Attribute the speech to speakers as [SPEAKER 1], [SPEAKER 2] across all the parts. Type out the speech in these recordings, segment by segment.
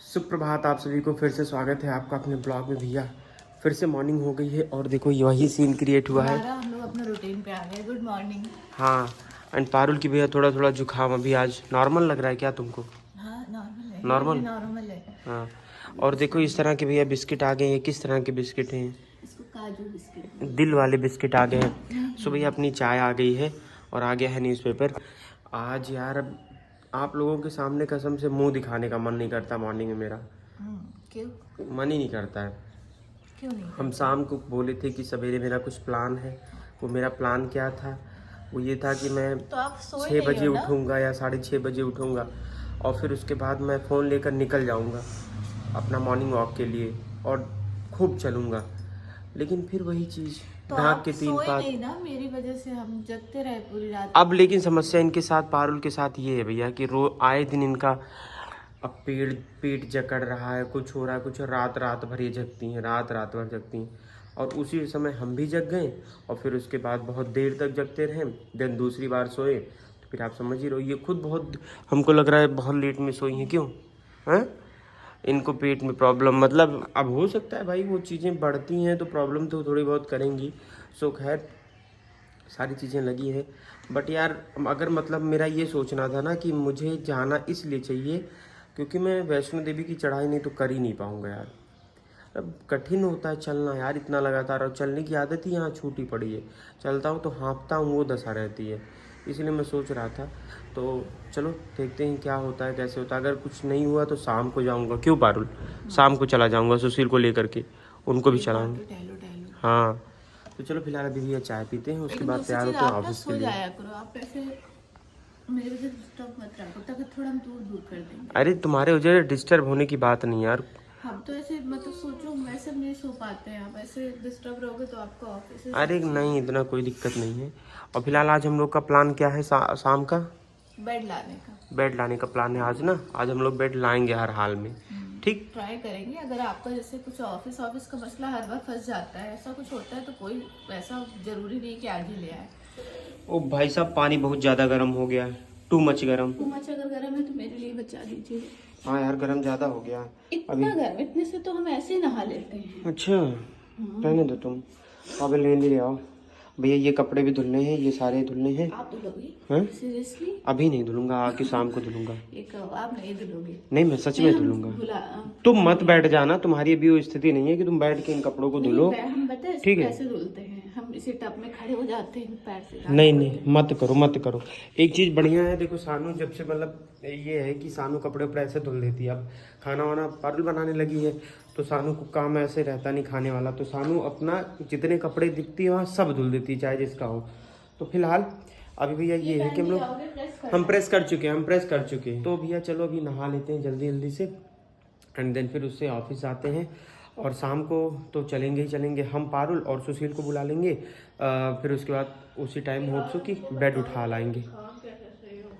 [SPEAKER 1] सुप्रभात आप सभी को फिर से स्वागत है आपका अपने ब्लॉग में। भैया फिर से मॉर्निंग हो गई है और देखो ये वही सीन क्रिएट हुआ है।
[SPEAKER 2] हम लोग अपने रूटीन पे आ गए। Good morning.
[SPEAKER 1] हाँ एंड पारुल की भैया थोड़ा थोड़ा जुकाम अभी आज नॉर्मल लग रहा है क्या तुमको?
[SPEAKER 2] हाँ नॉर्मल है।
[SPEAKER 1] नॉर्मल
[SPEAKER 2] नॉर्मल है।
[SPEAKER 1] हाँ। और देखो इस तरह के भैया बिस्किट आ गए हैं। किस तरह के बिस्किट हैं?
[SPEAKER 2] इसको काजू बिस्किट।
[SPEAKER 1] दिल वाले बिस्किट आ गए हैं। सो भैया अपनी चाय आ गई है और आ गया है न्यूज़पेपर। आज यार अब आप लोगों के सामने कसम से मुंह दिखाने का मन नहीं करता मॉर्निंग में मेरा।
[SPEAKER 2] क्यों?
[SPEAKER 1] मन ही नहीं करता है।
[SPEAKER 2] क्यों नहीं?
[SPEAKER 1] हम शाम को बोले थे कि सवेरे मेरा कुछ प्लान है। वो मेरा प्लान क्या था? वो ये था कि मैं
[SPEAKER 2] तो आप सोए
[SPEAKER 1] 6 बजे
[SPEAKER 2] नहीं हो ना?
[SPEAKER 1] उठूँगा या 6:30 बजे उठूँगा और फिर उसके बाद मैं फ़ोन लेकर निकल जाऊँगा अपना मॉर्निंग वॉक के लिए और खूब चलूँगा। लेकिन फिर वही चीज़
[SPEAKER 2] तो
[SPEAKER 1] ढाक
[SPEAKER 2] आप
[SPEAKER 1] के 3
[SPEAKER 2] सोए
[SPEAKER 1] पात।
[SPEAKER 2] नहीं ना, मेरी वजह से हम जगते रहे पूरी रात।
[SPEAKER 1] अब लेकिन समस्या इनके साथ पारुल के साथ ये है भैया कि आए दिन इनका अब पेट जकड़ रहा है, कुछ हो रहा है, कुछ रात रात भर ये जगती हैं, रात रात भर जगती हैं। और उसी समय हम भी जग गए और फिर उसके बाद बहुत देर तक जगते रहे। देन दूसरी बार सोए तो फिर आप समझ ही रहो ये खुद बहुत हमको लग रहा है बहुत लेट में सोई हैं। क्यों हैं? इनको पेट में प्रॉब्लम मतलब अब हो सकता है भाई वो चीज़ें बढ़ती हैं तो प्रॉब्लम तो थोड़ी बहुत करेंगी। सो खैर सारी चीज़ें लगी है। बट यार अगर मतलब मेरा ये सोचना था ना कि मुझे जाना इसलिए चाहिए क्योंकि मैं वैष्णो देवी की चढ़ाई नहीं तो कर ही नहीं पाऊँगा यार। अब कठिन होता है चलना यार इतना लगातार, और चलने की आदत ही यहाँ छूटी पड़ी है। चलता हूँ तो हाँफता हूँ वो दशा रहती है। इसलिए मैं सोच रहा था तो चलो देखते हैं क्या होता है कैसे होता है। अगर कुछ नहीं हुआ तो शाम को जाऊँगा। क्यों पारुल? शाम को चला जाऊँगा सुशील को लेकर के, उनको भी चलाऊँगा।
[SPEAKER 2] टहलो।
[SPEAKER 1] हाँ तो चलो फिलहाल अभी भैया चाय पीते हैं उसके बाद तैयार होते हैं ऑफिस के
[SPEAKER 2] सो
[SPEAKER 1] लिए।
[SPEAKER 2] जाया करो आप ऐसे, मेरे वजह से डिस्टर्ब मत रखो ताकि थोड़ा हम दूर कर देंगे।
[SPEAKER 1] अरे तुम्हारे वजह डिस्टर्ब होने की बात नहीं यार।
[SPEAKER 2] हम तो ऐसे मतलब सोचो वैसे नहीं सो पाते हैं, आप ऐसे डिस्टर्ब रहोगे तो आपका ऑफिस से
[SPEAKER 1] अरे नहीं इतना कोई दिक्कत नहीं है। और फिलहाल आज हम लोग का प्लान क्या है? शाम का
[SPEAKER 2] बेड लाने का।
[SPEAKER 1] बेड लाने का प्लान है आज ना। आज हम लोग बेड लाएंगे हर हाल में। ठीक।
[SPEAKER 2] ट्राई करेंगे। अगर आपका जैसे कुछ ऑफिस का मसला हर बार फंस जाता है, ऐसा कुछ होता है तो कोई ऐसा जरूरी नहीं कि आज ही ले आए।
[SPEAKER 1] ओ भाई साहब पानी बहुत ज़्यादा गर्म हो गया है, टू मच गर्म।
[SPEAKER 2] अगर गर्म है तो मेरे लिए बचा दीजिए।
[SPEAKER 1] हाँ यार गर्म ज़्यादा हो गया
[SPEAKER 2] इतना गर्म, इतने से तो हम ऐसे ही नहा लेते हैं।
[SPEAKER 1] अच्छा रहने दो तुम, अब ले आओ भैया। ये कपड़े भी धुलने हैं, ये सारे धुलने हैं।
[SPEAKER 2] आप धुलोगे?
[SPEAKER 1] हैं?
[SPEAKER 2] सीरियसली?
[SPEAKER 1] अभी नहीं धुलूंगा, आके शाम को धुलूंगा।
[SPEAKER 2] एक आप नहीं धुलोगे?
[SPEAKER 1] नहीं मैं सच में धुलूंगा। तुम मत बैठ जाना, तुम्हारी अभी वो स्थिति नहीं है कि तुम बैठ के इन कपड़ों को धुलो।
[SPEAKER 2] हम बताए
[SPEAKER 1] ठीक है?
[SPEAKER 2] कैसे धुलते हैं, हम इसी टब में खड़े हो जाते हैं पैर से।
[SPEAKER 1] नहीं मत करो। एक चीज़ बढ़िया है, देखो सानू जब से मतलब ये है कि सानू कपड़े ऊपर ऐसे धुल देती है। अब खाना वाना पारुल बनाने लगी है तो सानू को काम ऐसे रहता नहीं खाने वाला, तो सानू अपना जितने कपड़े दिखती है वहाँ सब धुल देती है चाहे जिसका हो। तो फिलहाल अभी भैया ये है कि हम प्रेस कर चुके हैं। तो भैया चलो अभी नहा लेते हैं जल्दी से एंड देन फिर उससे ऑफिस जाते हैं। और शाम को तो चलेंगे हम पारुल और सुशील को बुला लेंगे। फिर उसके बाद उसी टाइम होप सो कि बेड उठा लाएंगे।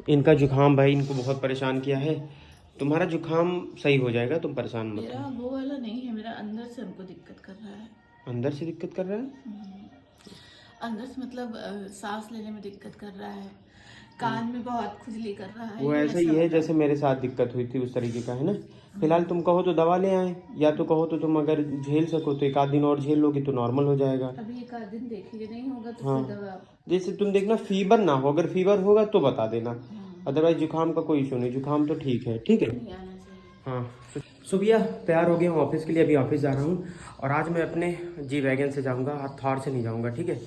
[SPEAKER 1] इनका जुकाम भाई इनको बहुत परेशान किया है। तुम्हारा जुकाम सही हो जाएगा, तुम परेशान मत
[SPEAKER 2] मेरा
[SPEAKER 1] हो।
[SPEAKER 2] वो वाला नहीं है, मेरा अंदर से हमको दिक्कत कर रहा है।
[SPEAKER 1] अंदर से दिक्कत कर रहा है?
[SPEAKER 2] अंदर से मतलब सांस लेने में दिक्कत कर रहा है, कान में बहुत खुजली कर रहा है।
[SPEAKER 1] वो ऐसा ही है जैसे मेरे साथ दिक्कत हुई थी उस तरीके का है ना। फिलहाल तुम कहो तो दवा ले आए, या तो कहो तो तुम अगर झेल सको तो 1 आध दिन और झेल लोगी तो नॉर्मल हो जाएगा।
[SPEAKER 2] अभी 1 आध दिन देखिए, नहीं होगा तो
[SPEAKER 1] हाँ।
[SPEAKER 2] फिर दवा।
[SPEAKER 1] जैसे तुम देखना फीवर ना हो, अगर फीवर होगा तो बता देना, अदरवाइज जुकाम का कोई इशू नहीं, जुकाम तो ठीक है। ठीक है
[SPEAKER 2] नहीं आना चाहिए।
[SPEAKER 1] हाँ। सो भैया तैयार हो गया हूँ ऑफिस के लिए, अभी ऑफिस जा रहा हूँ। और आज मैं अपने जी वैगन से जाऊँगा, आज थार से नहीं जाऊँगा। ठीक है?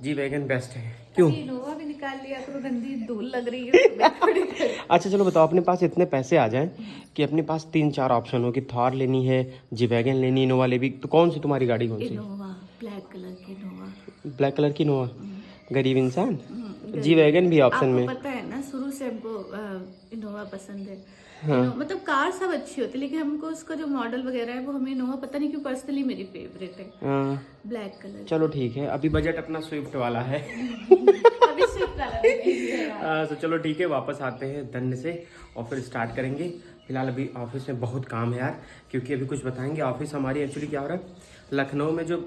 [SPEAKER 1] जी वैगन बेस्ट है। क्यों?
[SPEAKER 2] इनोवा भी निकाल लिया करो, गंदी धूल लग रही है।
[SPEAKER 1] अच्छा चलो बताओ, अपने पास इतने पैसे आ जाएं कि अपने पास 3-4 ऑप्शन हो कि थार लेनी है, जी वैगन लेनी, इनोवा लेनी, तो कौन सी तुम्हारी गाड़ी कौन सी?
[SPEAKER 2] इनोवा, ब्लैक कलर की इनोवा।
[SPEAKER 1] ब्लैक कलर की इनोवा? गरीब इंसान। जी वैगन भी ऑप्शन में।
[SPEAKER 2] पता है ना शुरू से हमको इनोवा पसंद है।
[SPEAKER 1] हाँ।
[SPEAKER 2] मतलब कार सब अच्छी होती है लेकिन हमको उसका जो मॉडल वगैरह है वो हमें इनोवा पता नहीं क्यों पर्सनली मेरी फेवरेट है। Black colour.
[SPEAKER 1] चलो ठीक है, अभी बजट अपना स्विफ्ट वाला है।
[SPEAKER 2] अभी स्विफ्ट वाला नहीं है।
[SPEAKER 1] तो चलो ठीक है, वापस आते हैं धन्य से और फिर स्टार्ट करेंगे। फिलहाल अभी ऑफिस में बहुत काम है यार, क्योंकि अभी कुछ बताएंगे। ऑफिस हमारी एक्चुअली क्या हो रहा है, लखनऊ में जो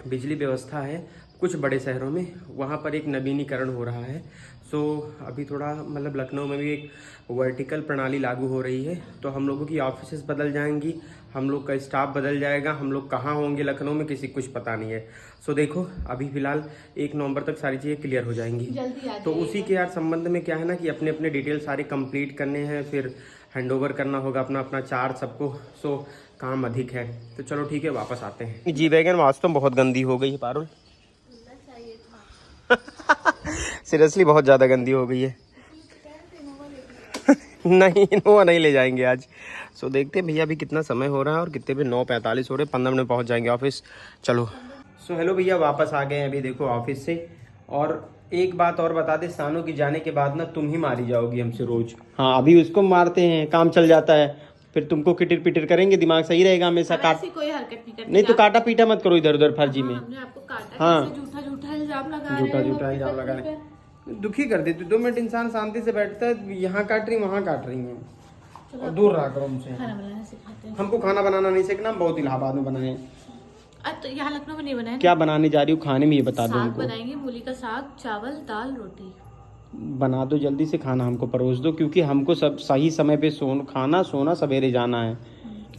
[SPEAKER 1] बिजली व्यवस्था है कुछ बड़े शहरों में, वहाँ पर एक नवीनीकरण हो रहा है। सो अभी थोड़ा मतलब लखनऊ में भी एक वर्टिकल प्रणाली लागू हो रही है, तो हम लोगों की ऑफिसेस बदल जाएंगी, हम लोग का स्टाफ बदल जाएगा, हम लोग कहाँ होंगे लखनऊ में किसी कुछ पता नहीं है। सो देखो अभी फ़िलहाल 1 नवंबर तक सारी चीज़ें क्लियर हो जाएंगी। तो उसी के यार संबंध में क्या है ना कि अपने अपने डिटेल सारे कंप्लीट करने हैं, फिर हैंडओवर करना होगा अपना अपना चार्ज सबको। सो काम अधिक है, तो चलो ठीक है वापस आते हैं। जी वैगन वास्तव में बहुत गंदी हो गई है पारुल, सीरियसली बहुत ज़्यादा गंदी हो गई है। नहीं इनोवा नहीं ले जाएंगे आज। सो देखते हैं भैया अभी कितना समय हो रहा है और कितने पे 9:45 हो रहे, 15 मिनट पहुंच जाएंगे ऑफिस। चलो सो हेलो भैया वापस आ गए हैं अभी देखो ऑफिस से। और एक बात और बता दे, सानू की जाने के बाद ना तुम ही मारी जाओगी हमसे रोज। हाँ अभी उसको मारते हैं, काम चल जाता है, फिर तुमको किटिर पिटिर करेंगे, दिमाग सही रहेगा हमेशा। काट
[SPEAKER 2] कोई हरकत नहीं करती।
[SPEAKER 1] नहीं तो काटा पीटा मत करो इधर उधर फर्जी में।
[SPEAKER 2] हमने आपको काटा,
[SPEAKER 1] हाँ
[SPEAKER 2] झूठा झूठा इल्जाम लगा
[SPEAKER 1] झूठा
[SPEAKER 2] रहे हो,
[SPEAKER 1] झूठा इल्जाम लगा रहे हैं, दुखी कर देती। 2 मिनट इंसान शांति से बैठता है, यहाँ काट रही वहाँ काट रही है, और दूर रहा करो हमसे।
[SPEAKER 2] खाना बनाना सिखाते हैं।
[SPEAKER 1] हमको खाना बनाना नहीं सीखना, हम बहुत इलाहाबाद में बनाए।
[SPEAKER 2] तो यहाँ लखनऊ में नहीं बनाया।
[SPEAKER 1] क्या बनाने जा रही हूँ खाने में ये बता दो
[SPEAKER 2] साग
[SPEAKER 1] हमको।
[SPEAKER 2] बनाएंगे, मूली का साग, चावल, दाल, रोटी।
[SPEAKER 1] बना दो जल्दी से खाना, हमको परोस दो, क्योंकि हमको सब सही समय पे खाना सोना सवेरे जाना है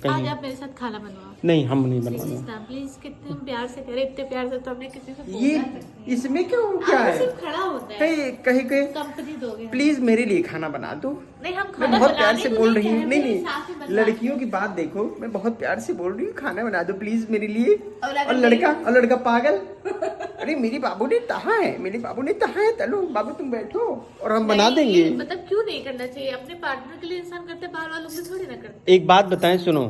[SPEAKER 2] आज आप मेरे साथ खाना बनवाओ।
[SPEAKER 1] नहीं हम नहीं बनवाना।
[SPEAKER 2] प्लीज, कितने प्यार से करे, इतने प्यार से तो हमने किसी से
[SPEAKER 1] ये इसमें क्यों क्या है,
[SPEAKER 2] सिर्फ खड़ा होता है।
[SPEAKER 1] कहीं
[SPEAKER 2] कंपनी दोगे?
[SPEAKER 1] प्लीज मेरे लिए खाना बना दो।
[SPEAKER 2] नहीं हम
[SPEAKER 1] मैं बहुत प्यार से बोल रही हूँ। नहीं लड़कियों की बात देखो, मैं बहुत प्यार से बोल रही हूँ, खाना बना दो प्लीज मेरे लिए। और लड़का पागल। अरे मेरी बाबू ने कहा है, मेरे बाबू ने कहा है, चलो बाबू तुम बैठो और हम बना देंगे।
[SPEAKER 2] मतलब क्यों नहीं करना चाहिए? अपने पार्टनर के लिए इंसान करते, बाहर वालों के थोड़ी ना करते।
[SPEAKER 1] एक बात बताएं सुनो,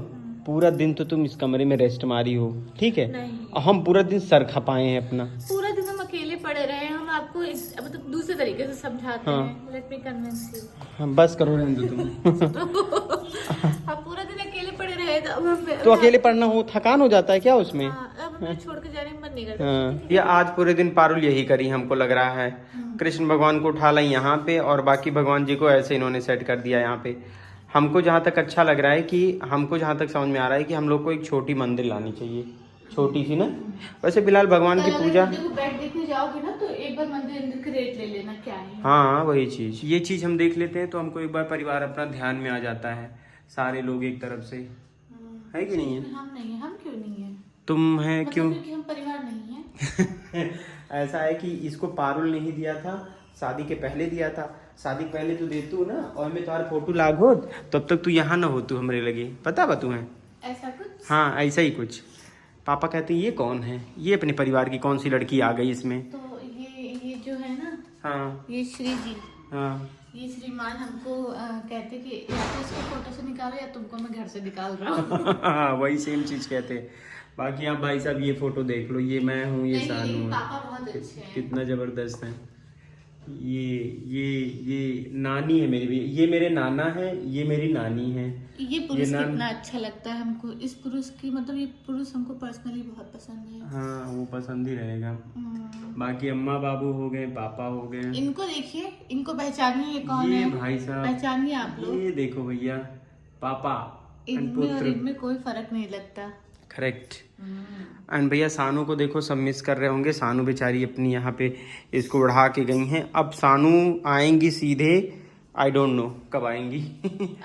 [SPEAKER 1] पूरा दिन तो तुम इस कमरे में रेस्ट मारी हो, ठीक है, और हम पूरा दिन सर खपाए हैं अपना।
[SPEAKER 2] पूरा दिन हम अकेले पड़े रहे, हम आपको मतलब दूसरे तरीके से समझाते हैं। Let me convince you.
[SPEAKER 1] हाँ बस करो रहने दो तुम।
[SPEAKER 2] हम पूरा दिन अकेले पड़े रहे
[SPEAKER 1] तो अकेले पढ़ना हो थकान हो जाता है क्या उसमें?
[SPEAKER 2] अब हमें छोड़ के जाने में मन नहीं करता।
[SPEAKER 1] हाँ ये आज पूरे दिन पारुल यही करी हमको लग रहा है। कृष्ण भगवान को उठा लाई यहाँ पे, और बाकी भगवान जी को ऐसे इन्होंने सेट कर दिया यहाँ पे। हमको जहाँ तक अच्छा लग रहा है कि हमको जहाँ तक समझ में आ रहा है कि हम लोग को एक छोटी मंदिर लानी चाहिए, छोटी सी ना। वैसे फिलहाल भगवान की पूजा
[SPEAKER 2] बैठ देखने जाओगे ना तो एक बार मंदिर का रेट ले लेना क्या है।
[SPEAKER 1] हाँ वही चीज, ये चीज हम देख लेते हैं तो हमको एक बार परिवार अपना ध्यान में आ जाता है, सारे लोग एक तरफ से, है कि नहीं है?
[SPEAKER 2] हम नहीं है, हम क्यों नहीं है?
[SPEAKER 1] तुम है
[SPEAKER 2] मतलब
[SPEAKER 1] क्यों?
[SPEAKER 2] क्योंकि हम परिवार नहीं है।
[SPEAKER 1] ऐसा है कि इसको पारुल ने ही दिया था, शादी के पहले दिया था। शादी के पहले तू देतू ना, और मैं तुम्हारा फोटो लागो तब तक तू यहाँ ना हो, तू हमारे लगे, पता बा तुम्हें?
[SPEAKER 2] ऐसा कुछ?
[SPEAKER 1] हाँ ऐसा ही कुछ। पापा कहते हैं ये कौन है, ये अपने परिवार की कौन सी लड़की आ गई इसमें?
[SPEAKER 2] तो ये जो है ना,
[SPEAKER 1] हाँ
[SPEAKER 2] ये श्री जी,
[SPEAKER 1] हाँ
[SPEAKER 2] ये श्रीमान हमको कहते कि या तो इसको फोटो से निकालो या तुमको मैं घर से निकाल रहा हूँ।
[SPEAKER 1] हाँ वही सेम चीज कहते हैं। बाकी आप भाई साहब ये फोटो देख लो, ये मैं हूँ, ये सानू है, कितना जबरदस्त है। ये नानी है मेरी भी, ये मेरे नाना है, ये मेरी नानी है।
[SPEAKER 2] ये पुरुष कितना अच्छा लगता है हमको, इस पुरुष की मतलब ये पुरुष हमको पर्सनली बहुत पसंद है।
[SPEAKER 1] हाँ वो पसंद ही रहेगा। बाकी अम्मा बाबू हो गए, पापा हो गए।
[SPEAKER 2] इनको देखिए, इनको पहचानिए, ये कौन है?
[SPEAKER 1] भाई साहब
[SPEAKER 2] पहचानिए आप लोग।
[SPEAKER 1] ये देखो भैया, पापा
[SPEAKER 2] इनमें और इनमें कोई फर्क नहीं लगता।
[SPEAKER 1] करेक्ट। एंड भैया सानू को देखो सब मिस कर रहे होंगे, सानू बेचारी अपनी यहाँ पे इसको बढ़ा के गई हैं। अब सानू आएंगी सीधे, आई डोंट नो कब आएंगी।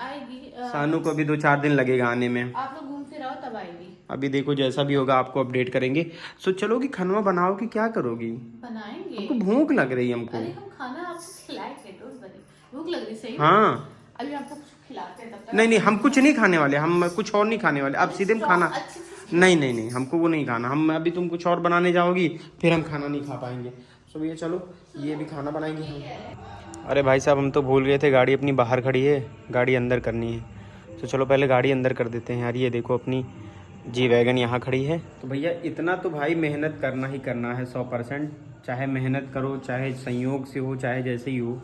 [SPEAKER 2] आएगी
[SPEAKER 1] सानू को अभी 2-4 दिन लगेगा आने में।
[SPEAKER 2] आप लोग घूम फिर आओ तब आएगी।
[SPEAKER 1] अभी देखो जैसा भी होगा आपको अपडेट करेंगे। सो चलोगी खाना बनाओ कि क्या करोगी?
[SPEAKER 2] बनाएंगे।
[SPEAKER 1] हमको भूख लग रही है हमको।
[SPEAKER 2] अरे हम खाना आपको खिलाएंगे, डोंट वरी। भूख लग रही सही?
[SPEAKER 1] हाँ
[SPEAKER 2] अभी आपको कुछ खिलाते हैं तब तक।
[SPEAKER 1] नहीं हम कुछ नहीं खाने वाले, हम कुछ और नहीं खाने वाले। अब सीधे खाना नहीं हमको वो नहीं खाना। हम अभी तुम कुछ और बनाने जाओगी फिर हम खाना नहीं खा पाएंगे। सो भैया चलो ये भी खाना बनाएंगे हम। अरे भाई साहब हम तो भूल गए थे, गाड़ी अपनी बाहर खड़ी है, गाड़ी अंदर करनी है। तो चलो पहले गाड़ी अंदर कर देते हैं यार। ये देखो अपनी जी वैगन यहाँ खड़ी है। तो भैया इतना तो भाई मेहनत करना ही करना है 100%। चाहे मेहनत करो, चाहे संयोग से हो, चाहे जैसे ही हो,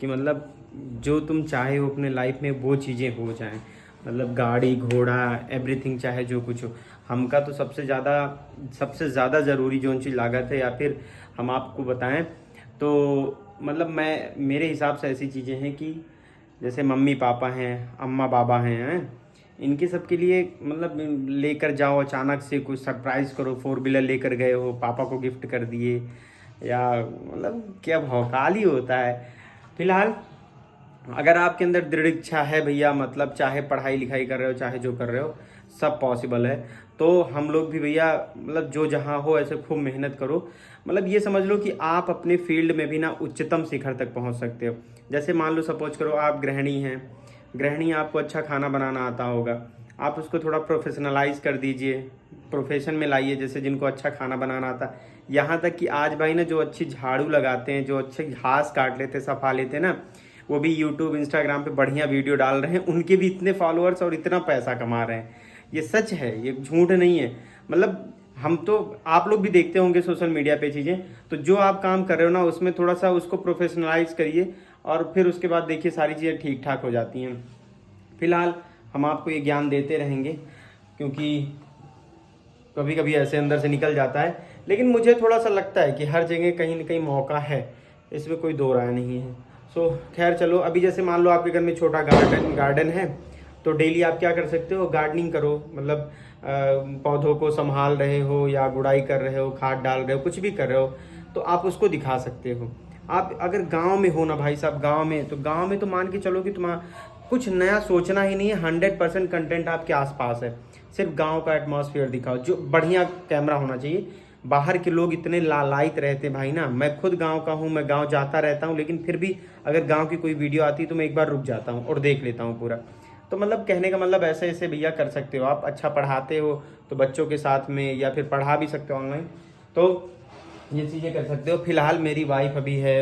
[SPEAKER 1] कि मतलब जो तुम चाहे हो अपने लाइफ में वो चीज़ें हो जाएं। मतलब गाड़ी घोड़ा एवरीथिंग, चाहे जो कुछ हो। हमका तो सबसे ज़्यादा ज़रूरी जो चीज़ लागत है, या फिर हम आपको बताएं तो मतलब मेरे हिसाब से ऐसी चीज़ें हैं कि जैसे मम्मी पापा हैं, अम्मा बाबा हैं, इनके सब के लिए मतलब लेकर जाओ, अचानक से कुछ सरप्राइज़ करो, 4 व्हीलर लेकर गए हो, पापा को गिफ्ट कर दिए, या मतलब क्या भौकाल ही होता है। फिलहाल अगर आपके अंदर दृढ़ इच्छा है भैया, मतलब चाहे पढ़ाई लिखाई कर रहे हो चाहे जो कर रहे हो, सब पॉसिबल है। तो हम लोग भी भैया मतलब जो जहाँ हो ऐसे खूब मेहनत करो। मतलब ये समझ लो कि आप अपने फील्ड में भी ना उच्चतम शिखर तक पहुँच सकते हो। जैसे मान लो सपोज करो आप गृहिणी हैं, गृहिणी आपको अच्छा खाना बनाना आता होगा, आप उसको थोड़ा प्रोफेशनलाइज कर दीजिए, प्रोफेशन में लाइए, जैसे जिनको अच्छा खाना बनाना आता। यहाँ तक कि आज भाई ना जो अच्छी झाड़ू लगाते हैं, जो अच्छे घास काट लेते सफा लेते ना, वो भी यूट्यूब इंस्टाग्राम पे बढ़िया वीडियो डाल रहे हैं, उनके भी इतने फॉलोअर्स और इतना पैसा कमा रहे हैं। ये सच है, ये झूठ नहीं है। मतलब हम तो, आप लोग भी देखते होंगे सोशल मीडिया पे चीज़ें, तो जो आप काम कर रहे हो ना उसमें थोड़ा सा उसको प्रोफेशनलाइज करिए और फिर उसके बाद देखिए सारी चीज़ें ठीक ठाक हो जाती हैं। फिलहाल हम आपको ये ज्ञान देते रहेंगे क्योंकि कभी कभी ऐसे अंदर से निकल जाता है, लेकिन मुझे थोड़ा सा लगता है कि हर जगह कहीं ना कहीं मौका है, इसमें कोई दो राय नहीं है। सो खैर चलो, अभी जैसे मान लो आपके घर में छोटा गार्डन है, तो डेली आप क्या कर सकते हो, गार्डनिंग करो। मतलब पौधों को संभाल रहे हो या गुड़ाई कर रहे हो, खाद डाल रहे हो, कुछ भी कर रहे हो, तो आप उसको दिखा सकते हो। आप अगर गांव में हो ना भाई साहब, गांव में तो मान के चलो कि तुम्हारा कुछ नया सोचना ही नहीं है, 100% कंटेंट आपके आसपास है। सिर्फ गांव का एटमॉस्फेयर दिखाओ, जो बढ़िया कैमरा होना चाहिए। बाहर के लोग इतने लालायित रहते भाई ना, मैं खुद गांव का हूँ, मैं गांव जाता रहता हूँ, लेकिन फिर भी अगर गांव की कोई वीडियो आती है तो मैं एक बार रुक जाता हूँ और देख लेता हूँ पूरा। तो मतलब कहने का मतलब ऐसे ऐसे भैया कर सकते हो आप। अच्छा पढ़ाते हो तो बच्चों के साथ में, या फिर पढ़ा भी सकते हो ऑनलाइन, तो ये चीज़ें कर सकते हो। फिलहाल मेरी वाइफ अभी है,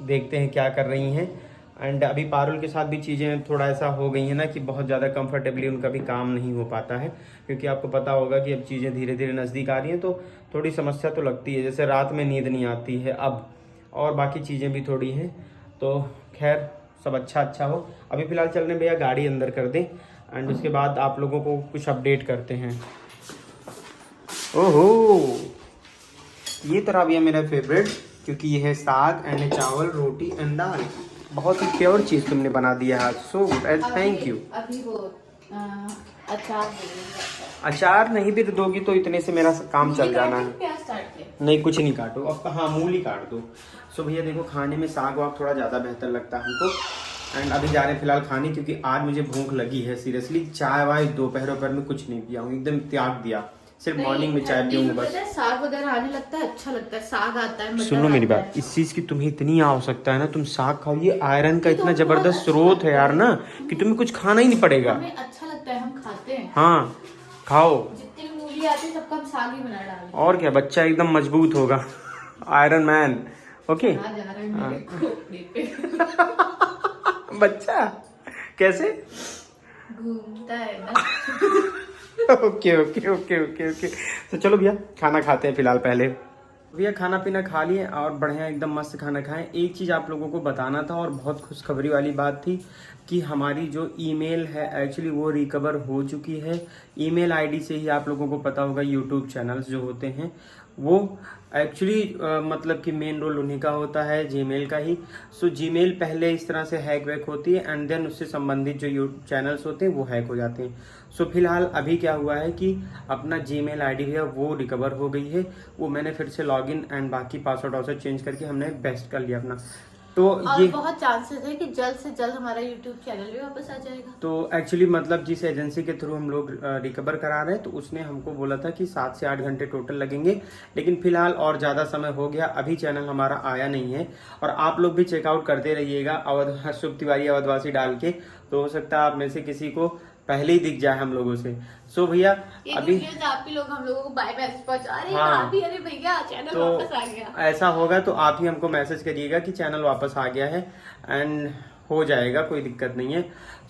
[SPEAKER 1] देखते हैं क्या कर रही हैं। एंड अभी पारुल के साथ भी चीज़ें थोड़ा ऐसा हो गई हैं ना कि बहुत ज़्यादा कंफर्टेबली उनका भी काम नहीं हो पाता है, क्योंकि आपको पता होगा कि अब चीज़ें धीरे धीरे नज़दीक आ रही हैं, तो थोड़ी समस्या तो लगती है। जैसे रात में नींद नहीं आती है अब, और बाकी चीज़ें भी थोड़ी हैं। तो खैर सब अच्छा हो। अभी फ़िलहाल चल रहे भैया, गाड़ी अंदर कर दें एंड उसके बाद आप लोगों को कुछ अपडेट करते हैं। ओहो, ये तो रहा भैया मेरा फेवरेट, क्योंकि ये है साग एंड चावल, रोटी एंड दाल। बहुत ही प्योर चीज़ तुमने बना दिया है, सो थैंक यू।
[SPEAKER 2] अभी वो अचार देंगे।
[SPEAKER 1] अचार नहीं भी दोगी तो इतने से मेरा काम चल जाना है।
[SPEAKER 2] प्याज काट के?
[SPEAKER 1] नहीं कुछ नहीं काटो अब, हाँ मूली काट दो। सो भैया देखो, खाने में साग वाग थोड़ा ज़्यादा बेहतर लगता है हमको। एंड अभी जा रहे हैं फिलहाल खाने, क्योंकि आज मुझे भूख लगी है सीरियसली। चाय वाय दोपहर में कुछ नहीं पिया हूँ, एकदम त्याग दिया, सिर्फ मॉर्निंग में चाय पीऊंगा बस।
[SPEAKER 2] साग वगैरह आने लगता है, अच्छा लगता है, साग आता है।
[SPEAKER 1] सुनो मेरी बात, इस चीज की तुम्हें इतनी आवश्यकता है ना, तुम साग खाओ। ये आयरन का इतना जबरदस्त स्रोत है यार ना, कि तुम्हें कुछ खाना ही नहीं पड़ेगा।
[SPEAKER 2] हमें अच्छा लगता है, हम खाते हैं।
[SPEAKER 1] हाँ खाओ,
[SPEAKER 2] जितनी भी मूली आती है सबका हम साग ही बना डालें।
[SPEAKER 1] और क्या, बच्चा एकदम मजबूत होगा, आयरन मैन। ओके बच्चा कैसे
[SPEAKER 2] घूमता है ना।
[SPEAKER 1] Okay okay okay okay okay. तो चलो भैया खाना खाते हैं फिलहाल। पहले भैया खाना पीना खा लिए और बढ़िया एकदम मस्त खाना खाएं। एक चीज़ आप लोगों को बताना था और बहुत खुशखबरी वाली बात थी कि हमारी जो ईमेल है एक्चुअली वो रिकवर हो चुकी है। ईमेल आईडी से ही आप लोगों को पता होगा, यूट्यूब चैनल्स जो होते हैं वो एक्चुअली मतलब कि मेन रोल उन्हीं का होता है, जीमेल का ही। सो जीमेल पहले इस तरह से हैक वैक होती है एंड देन उससे संबंधित जो यूट्यूब चैनल्स होते हैं वो हैक हो जाते हैं। सो फिलहाल अभी क्या हुआ है कि अपना जीमेल आईडी है वो रिकवर हो गई है। वो मैंने फिर से लॉगिन एंड बाकी पासवर्ड वासवर्ड चेंज करके हमने बेस्ट कर लिया अपना। तो
[SPEAKER 2] और
[SPEAKER 1] ये
[SPEAKER 2] बहुत चांसेस है कि जल्द से जल्द हमारा यूट्यूब चैनल भी वापस आ जाएगा।
[SPEAKER 1] तो एक्चुअली मतलब जिस एजेंसी के थ्रू हम लोग रिकवर करा रहे हैं, तो उसने हमको बोला था कि 7 से 8 घंटे टोटल लगेंगे, लेकिन फिलहाल और ज़्यादा समय हो गया, अभी चैनल हमारा आया नहीं है। और आप लोग भी चेकआउट करते रहिएगा शुभ तिवारी अवधवासी डाल के, तो हो सकता है आप में से किसी को पहले ही दिख जाए हम लोगों से। सो भैया अभी
[SPEAKER 2] आप ही लोग हम लोगों को बाय बाय पहुंचा रहे हैं।
[SPEAKER 1] हाँ,
[SPEAKER 2] आप ही, अरे भैया चैनल
[SPEAKER 1] तो
[SPEAKER 2] वापस आ गया।
[SPEAKER 1] ऐसा होगा तो आप ही हमको मैसेज करिएगा कि चैनल वापस आ गया है एंड हो जाएगा, कोई दिक्कत नहीं है।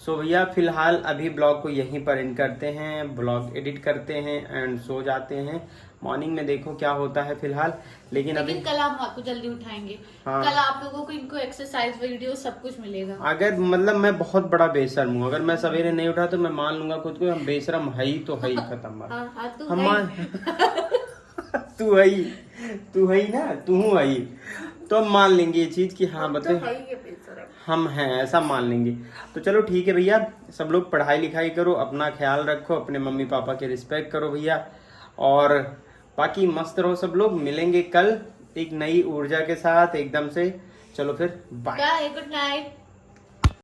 [SPEAKER 1] सो भैया फिलहाल अभी ब्लॉग को यहीं पर एंड करते हैं, ब्लॉग एडिट करते हैं एंड सो जाते हैं। मॉर्निंग में देखो क्या होता है फिलहाल, लेकिन अभी
[SPEAKER 2] कल हम आपको जल्दी उठाएंगे।
[SPEAKER 1] हाँ।
[SPEAKER 2] कल आप लोगों को इनको एक्सरसाइज वीडियो सब कुछ मिलेगा।
[SPEAKER 1] अगर मतलब मैं बहुत बड़ा बेशर्म हूँ, अगर मैं सवेरे नहीं उठा तो मैं मान लूंगा खुद को हम बेशर्म है ही, तो है ही खत्म। तू है ही ना, तू है ही, तो हम मान लेंगे ये चीज कि हाँ मतलब हम हैं, ऐसा मान लेंगे। तो चलो ठीक है भैया, सब लोग पढ़ाई लिखाई करो, अपना ख्याल रखो, अपने मम्मी पापा के रिस्पेक्ट करो भैया, और बाकी मस्त रहो सब लोग। मिलेंगे कल एक नई ऊर्जा के साथ एकदम से। चलो फिर बाय।
[SPEAKER 2] Bye, good night.